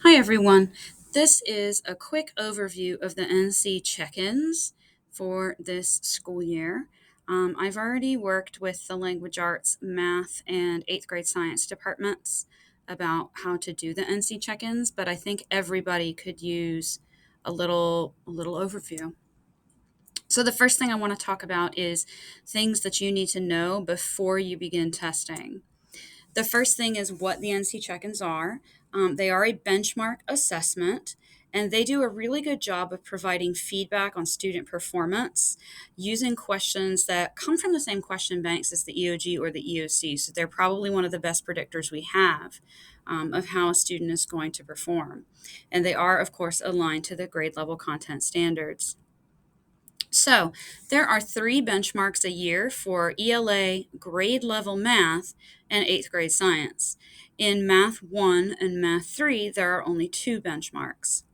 Hi, everyone. This is a quick overview of the NC check-ins for this school year. I've already worked with the language arts, math, and eighth grade science departments about how to do the NC check-ins, but I think everybody could use a little overview. So the first thing I want to talk about is things that you need to know before you begin testing. The first thing is what the NC check-ins are. They are a benchmark assessment, and they do a really good job of providing feedback on student performance using questions that come from the same question banks as the EOG or the EOC. So they're probably one of the best predictors we have of how a student is going to perform. And they are, of course, aligned to the grade level content standards. So, there are three benchmarks a year for ELA, grade level math, and eighth grade science. In Math 1 and Math 3, there are only two benchmarks.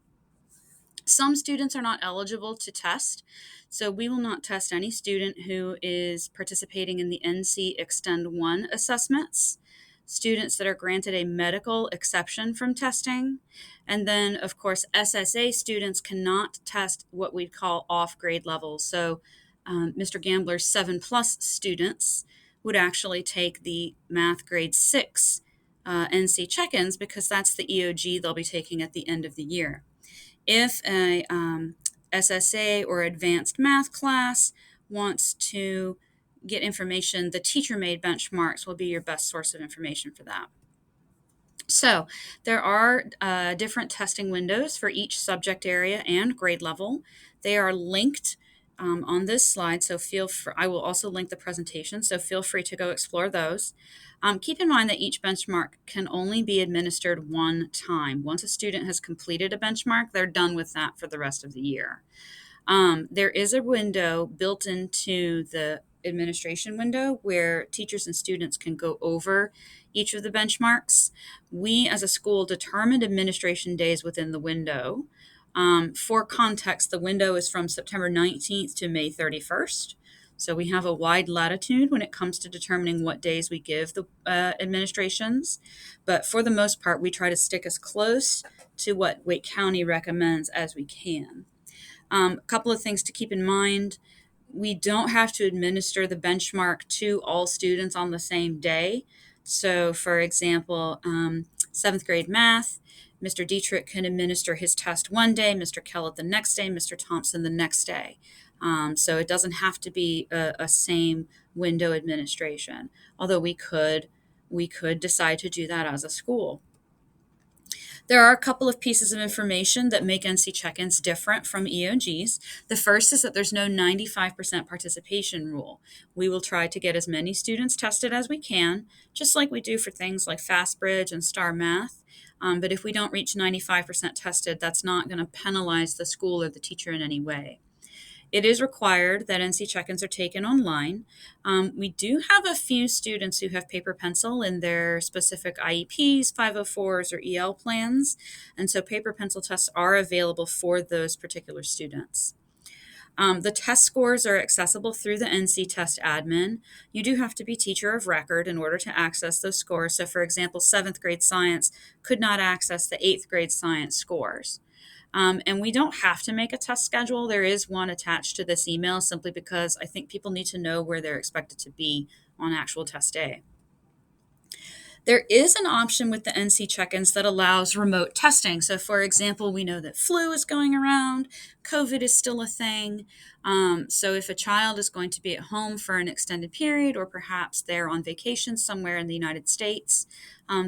Some students are not eligible to test, so we will not test any student who is participating in the NC Extend 1 assessments, students that are granted a medical exception from testing, and then, of course, SSA students cannot test what we call off grade levels. So, Mr. Gambler's 7 plus students would actually take the math grade 6 NC check ins because that's the EOG they'll be taking at the end of the year. If a SSA or advanced math class wants to get information, the teacher-made benchmarks will be your best source of information for that. So there are different testing windows for each subject area and grade level. They are linked on this slide, so I will also link the presentation, so feel free to go explore those. Keep in mind that each benchmark can only be administered one time. Once a student has completed a benchmark, they're done with that for the rest of the year. There is a window built into the administration window where teachers and students can go over each of the benchmarks. We, as a school, determined administration days within the window. For context, the window is from September 19th to May 31st. So we have a wide latitude when it comes to determining what days we give the administrations. But for the most part, we try to stick as close to what Wake County recommends as we can. A couple of things to keep in mind. We don't have to administer the benchmark to all students on the same day. So, for example, seventh grade math, Mr. Dietrich can administer his test one day, Mr. Kellett the next day, Mr. Thompson the next day. So it doesn't have to be a same window administration, although we could decide to do that as a school. There are a couple of pieces of information that make NC check-ins different from EOGs. The first is that there's no 95% participation rule. We will try to get as many students tested as we can, just like we do for things like FastBridge and Star Math. But if we don't reach 95% tested, that's not going to penalize the school or the teacher in any way. It is required that NC check-ins are taken online. We do have a few students who have paper pencil in their specific IEPs, 504s, or EL plans, and so paper pencil tests are available for those particular students. The test scores are accessible through the NC Test admin. You do have to be teacher of record in order to access those scores. So, for example, seventh grade science could not access the eighth grade science scores. And we don't have to make a test schedule. There is one attached to this email simply because I think people need to know where they're expected to be on actual test day. There is an option with the NC check-ins that allows remote testing. So, for example, we know that flu is going around, COVID is still a thing. So if a child is going to be at home for an extended period, or perhaps they're on vacation somewhere in the United States,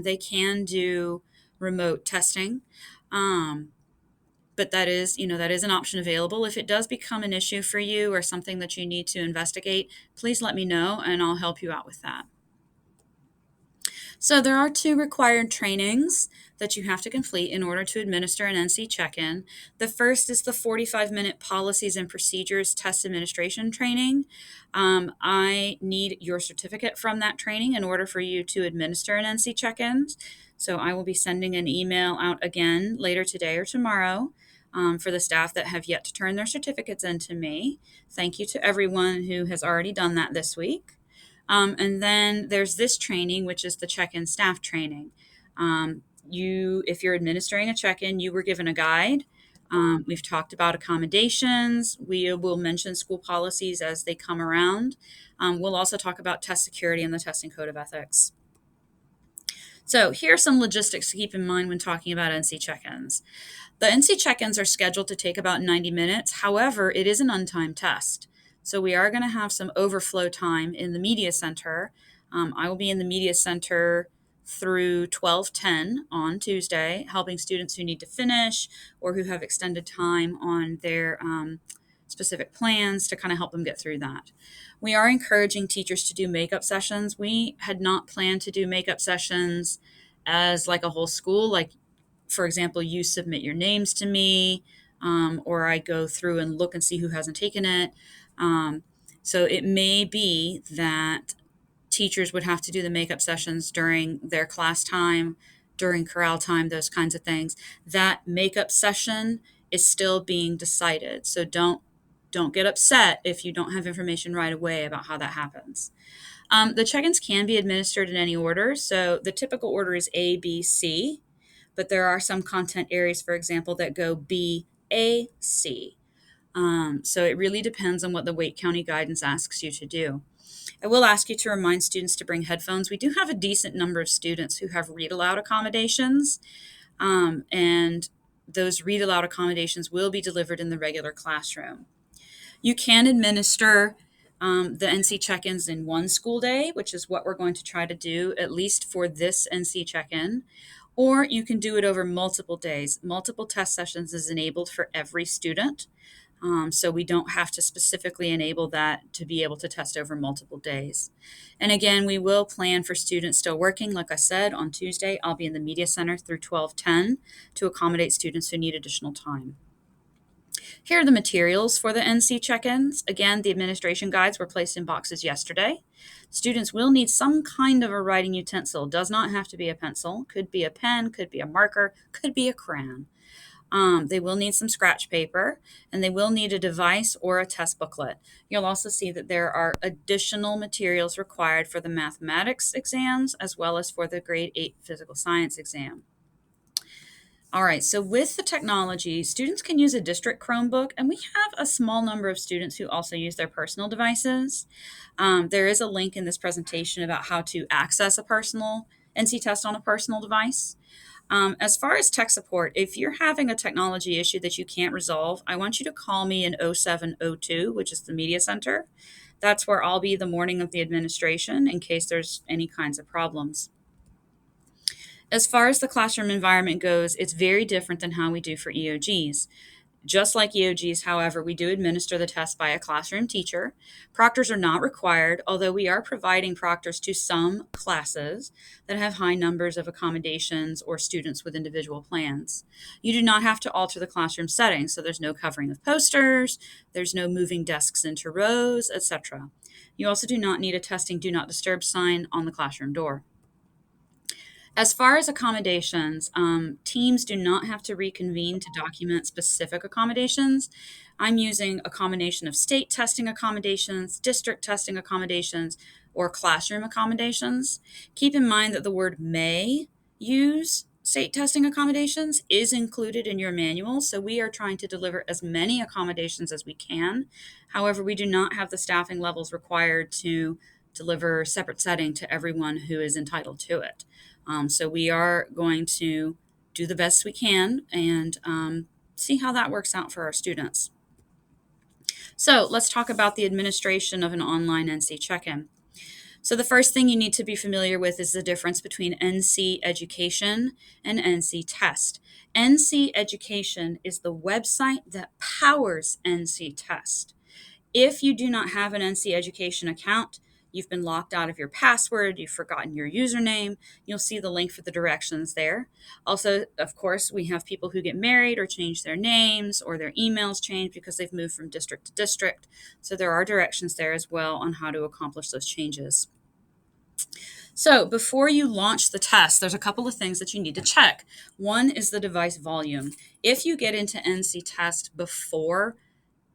they can do remote testing. But that is an option available. If it does become an issue for you or something that you need to investigate, please let me know and I'll help you out with that. So there are two required trainings that you have to complete in order to administer an NC check-in. The first is the 45-minute policies and procedures test administration training. I need your certificate from that training in order for you to administer an NC check-in. So I will be sending an email out again later today or tomorrow for the staff that have yet to turn their certificates in to me. Thank you to everyone who has already done that this week. And then there's this training, which is the check-in staff training. if you're administering a check-in, you were given a guide. We've talked about accommodations. We will mention school policies as they come around. We'll also talk about test security and the testing code of ethics. So here are some logistics to keep in mind when talking about NC check-ins. The NC check-ins are scheduled to take about 90 minutes. However, it is an untimed test. So we are going to have some overflow time in the media center. I will be in the media center through 12:10 on Tuesday, helping students who need to finish or who have extended time on their specific plans to kind of help them get through that. We are encouraging teachers to do makeup sessions. We had not planned to do makeup sessions as like a whole school, like for example, you submit your names to me, or I go through and look and see who hasn't taken it. So it may be that teachers would have to do the makeup sessions during their class time, during chorale time, those kinds of things. That makeup session is still being decided. So don't get upset if you don't have information right away about how that happens. The check-ins can be administered in any order. So the typical order is A, B, C, but there are some content areas, for example, that go B, A, C. So it really depends on what the Wake County guidance asks you to do. I will ask you to remind students to bring headphones. We do have a decent number of students who have read aloud accommodations, and those read aloud accommodations will be delivered in the regular classroom. You can administer the NC check-ins in one school day, which is what we're going to try to do, at least for this NC check-in, or you can do it over multiple days. Multiple test sessions is enabled for every student, so we don't have to specifically enable that to be able to test over multiple days. And again, we will plan for students still working. Like I said, on Tuesday, I'll be in the Media Center through 12:10 to accommodate students who need additional time. Here are the materials for the NC check-ins. Again, the administration guides were placed in boxes yesterday. Students will need some kind of a writing utensil. Does not have to be a pencil. Could be a pen, could be a marker, could be a crayon. They will need some scratch paper, and they will need a device or a test booklet. You'll also see that there are additional materials required for the mathematics exams as well as for the grade 8 physical science exam. All right, so with the technology, students can use a district Chromebook, and we have a small number of students who also use their personal devices. There is a link in this presentation about how to access a personal NC test on a personal device. As far as tech support, if you're having a technology issue that you can't resolve, I want you to call me in 0702, which is the media center. That's where I'll be the morning of the administration in case there's any kinds of problems. As far as the classroom environment goes, it's very different than how we do for EOGs. Just like EOGs, however, we do administer the test by a classroom teacher. Proctors are not required, although we are providing proctors to some classes that have high numbers of accommodations or students with individual plans. You do not have to alter the classroom setting, so there's no covering of posters, there's no moving desks into rows, etc. You also do not need a testing do not disturb sign on the classroom door. As far as accommodations, teams do not have to reconvene to document specific accommodations. I'm using a combination of state testing accommodations, district testing accommodations, or classroom accommodations. Keep in mind that the word may use state testing accommodations is included in your manual, so we are trying to deliver as many accommodations as we can. However, we do not have the staffing levels required to deliver separate setting to everyone who is entitled to it. So we are going to do the best we can and see how that works out for our students. So let's talk about the administration of an online NC check-in. So the first thing you need to be familiar with is the difference between NC Education and NC Test. NC Education is the website that powers NC Test. If you do not have an NC Education account, you've been locked out of your password, you've forgotten your username, you'll see the link for the directions there. Also, of course, we have people who get married or change their names or their emails change because they've moved from district to district. So there are directions there as well on how to accomplish those changes. So before you launch the test, there's a couple of things that you need to check. One is the device volume. If you get into NC Test before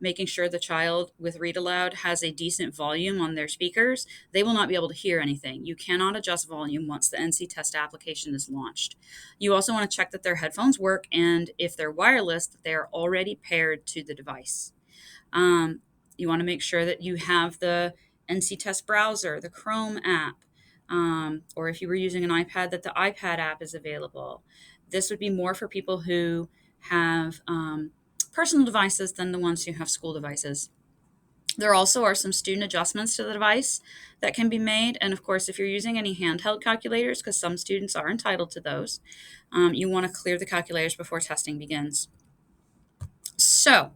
making sure the child with read aloud has a decent volume on their speakers, they will not be able to hear anything. You cannot adjust volume once the NC Test application is launched. You also want to check that their headphones work, and if they're wireless, that they are already paired to the device. Um, you want to make sure that you have the NC Test browser, the Chrome app, or if you were using an iPad, that the iPad app is available. This would be more for people who have personal devices than the ones who have school devices. There also are some student adjustments to the device that can be made. And of course, if you're using any handheld calculators, because some students are entitled to those, you want to clear the calculators before testing begins. So,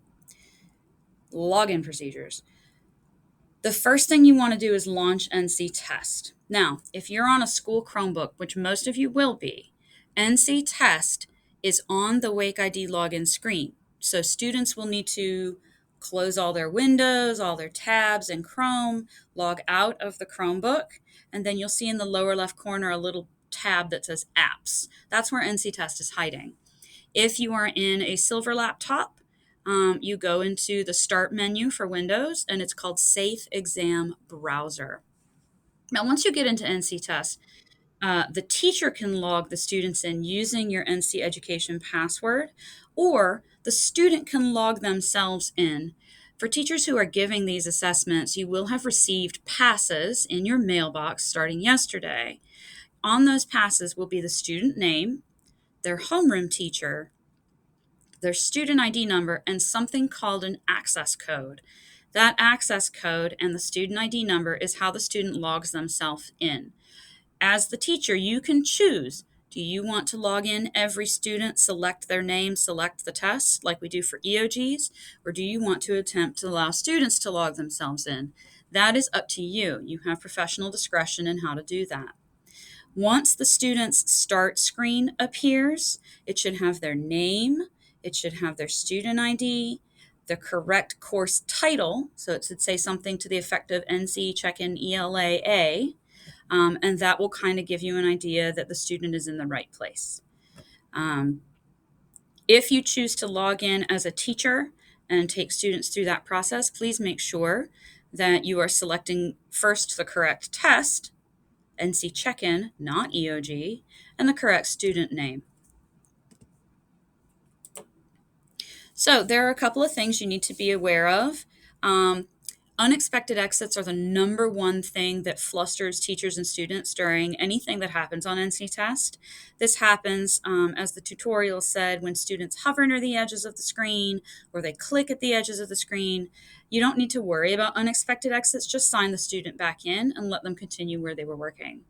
login procedures. The first thing you want to do is launch NC Test. Now, if you're on a school Chromebook, which most of you will be, NC Test is on the Wake ID login screen. So students will need to close all their windows, all their tabs in Chrome, log out of the Chromebook, and then you'll see in the lower left corner a little tab that says Apps. That's where NC Test is hiding. If you are in a silver laptop, you go into the Start menu for Windows, and it's called Safe Exam Browser. Now, once you get into NC Test, the teacher can log the students in using your NC Education password, or the student can log themselves in. For teachers who are giving these assessments, you will have received passes in your mailbox starting yesterday. On those passes will be the student name, their homeroom teacher, their student ID number, and something called an access code. That access code and the student ID number is how the student logs themselves in. As the teacher, you can choose. Do you want to log in every student, select their name, select the test like we do for EOGs, or do you want to attempt to allow students to log themselves in? That is up to you. You have professional discretion in how to do that. Once the student's start screen appears, it should have their name, it should have their student ID, the correct course title, so it should say something to the effect of NC Check-in ELA, and that will kind of give you an idea that the student is in the right place. If you choose to log in as a teacher and take students through that process, please make sure that you are selecting first the correct test, NC Check-in, not EOG, and the correct student name. So there are a couple of things you need to be aware of. Unexpected exits are the number one thing that flusters teachers and students during anything that happens on NC Test. This happens, as the tutorial said, when students hover near the edges of the screen or they click at the edges of the screen. You don't need to worry about unexpected exits. Just sign the student back in and let them continue where they were working.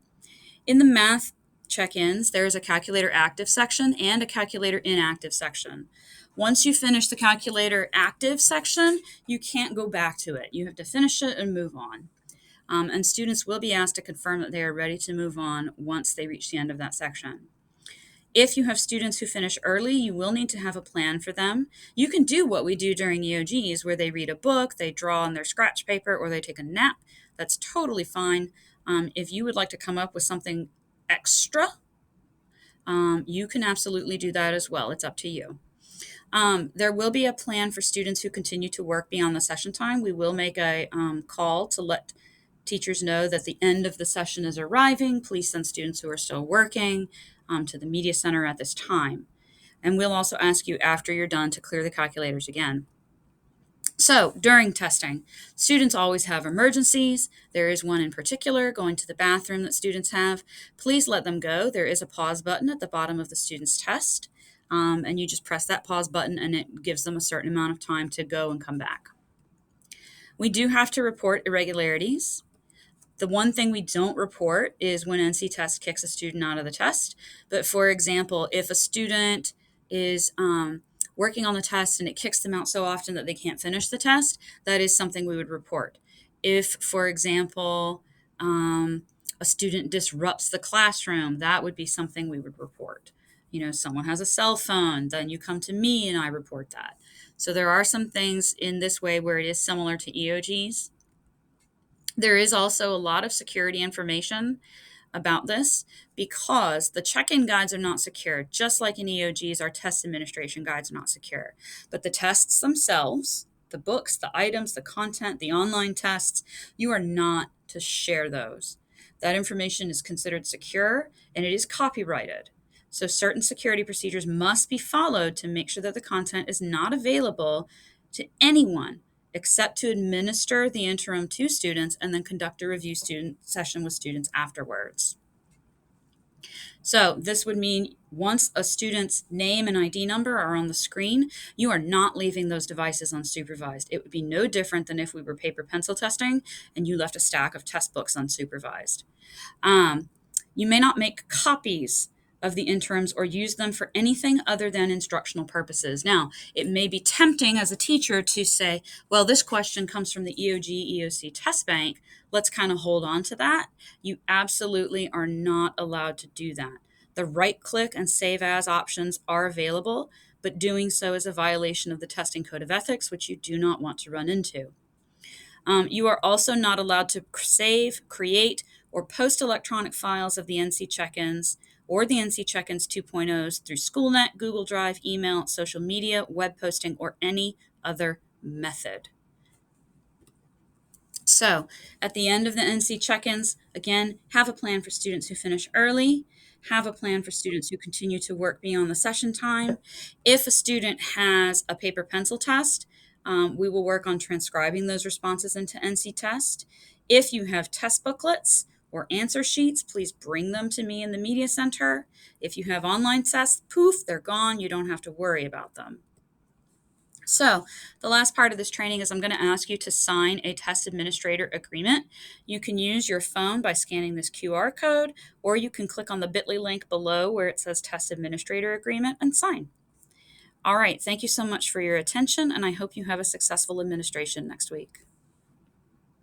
In the math check-ins, there is a calculator active section and a calculator inactive section. Once you finish the calculator active section, you can't go back to it. You have to finish it and move on. And students will be asked to confirm that they are ready to move on once they reach the end of that section. If you have students who finish early, you will need to have a plan for them. You can do what we do during EOGs, where they read a book, they draw on their scratch paper, or they take a nap. That's totally fine. If you would like to come up with something extra, you can absolutely do that as well. It's up to you. There will be a plan for students who continue to work beyond the session time. We will make a call to let teachers know that the end of the session is arriving. Please send students who are still working to the media center at this time. And we'll also ask you after you're done to clear the calculators again. So during testing, students always have emergencies. There is one in particular, going to the bathroom, that students have. Please let them go. There is a pause button at the bottom of the student's test, and you just press that pause button and it gives them a certain amount of time to go and come back. We do have to report irregularities. The one thing we don't report is when NC Test kicks a student out of the test. But for example, if a student is working on the test and it kicks them out so often that they can't finish the test, that is something we would report. If, for example, a student disrupts the classroom, that would be something we would report. You know, someone has a cell phone, then you come to me and I report that. So there are some things in this way where it is similar to EOGs. There is also a lot of security information about this because the check-in guides are not secure. Just like in EOGs, our test administration guides are not secure. But the tests themselves the books, the items, the content, the online tests, you are not to share those. That information is considered secure and it is copyrighted. So certain security procedures must be followed to make sure that the content is not available to anyone except to administer the interim to students and then conduct a review student session with students afterwards. So this would mean once a student's name and ID number are on the screen, you are not leaving those devices unsupervised. It would be no different than if we were paper pencil testing and you left a stack of test books unsupervised. You may not make copies of the interims or use them for anything other than instructional purposes. Now, it may be tempting as a teacher to say, well, this question comes from the EOG EOC test bank. Let's kind of hold on to that. You absolutely are not allowed to do that. The right click and save as options are available, but doing so is a violation of the testing code of ethics, which you do not want to run into. You are also not allowed to save, create, or post electronic files of the NC check-ins or the NC check-ins 2.0s through SchoolNet, Google Drive, email, social media, web posting, or any other method. So at the end of the NC check-ins, again, have a plan for students who finish early, have a plan for students who continue to work beyond the session time. If a student has a paper pencil test, we will work on transcribing those responses into NC test. If you have test booklets or answer sheets, please bring them to me in the media center. If you have online tests, poof, they're gone. You don't have to worry about them. So the last part of this training is I'm going to ask you to sign a test administrator agreement. You can use your phone by scanning this QR code, or you can click on the bit.ly link below where it says test administrator agreement and sign. All right, thank you so much for your attention, and I hope you have a successful administration next week.